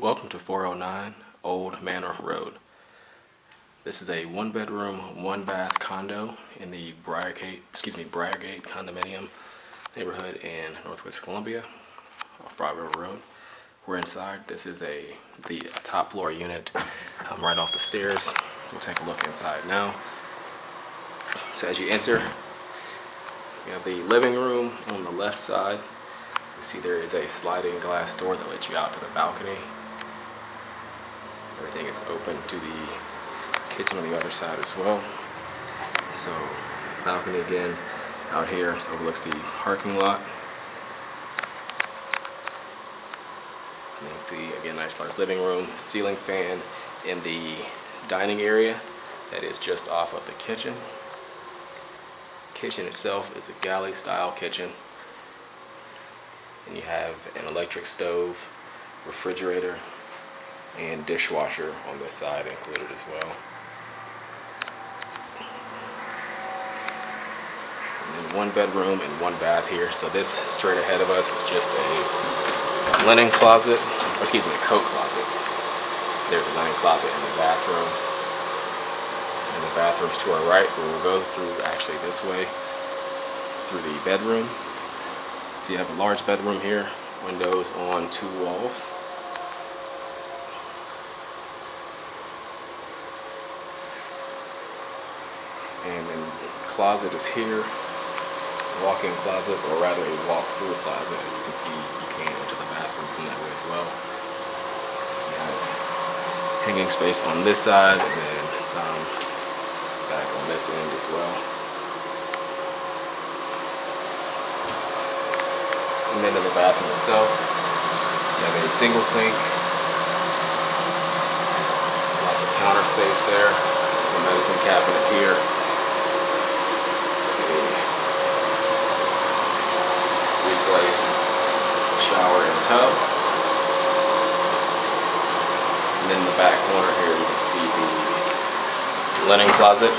Welcome to 409 Old Manor Road. This is a one-bedroom, one-bath condo in the Briargate Condominium neighborhood in Northwest Columbia, off Broad River Road. We're inside. This is the top floor unit right off the stairs. So we'll take a look inside now. So as you enter, you have the living room on the left side. You see there is a sliding glass door that lets you out to the balcony. Everything is open to the kitchen on the other side as well. So balcony again out here, so overlooks the parking lot. And you can see again, nice large living room, ceiling fan in the dining area that is just off of the kitchen. Kitchen itself is a galley-style kitchen, and you have an electric stove, refrigerator, and dishwasher on this side included as well. And then one bedroom and one bath here. So this straight ahead of us is just a linen closet, or excuse me, a coat closet. There's a linen closet in the bathroom. And the bathroom's to our right, but we'll go through actually this way through the bedroom. So you have a large bedroom here, windows on two walls. And then the closet is here, walk-in closet, or rather a walk-through closet. As you can see, you can enter the bathroom from that way as well. So you have hanging space on this side, and then some back on this end as well. And then in the bathroom itself, you have a single sink, lots of counter space there, a medicine cabinet here, reglazed shower and tub. And then in the back corner here, you can see the linen closet.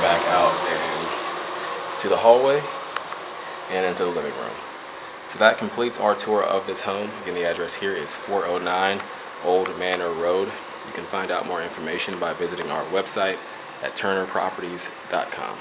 Back out and to the hallway and into the living room. So that completes our tour of this home. Again, the address here is 409 Old Manor Road. You can find out more information by visiting our website at turnerproperties.com.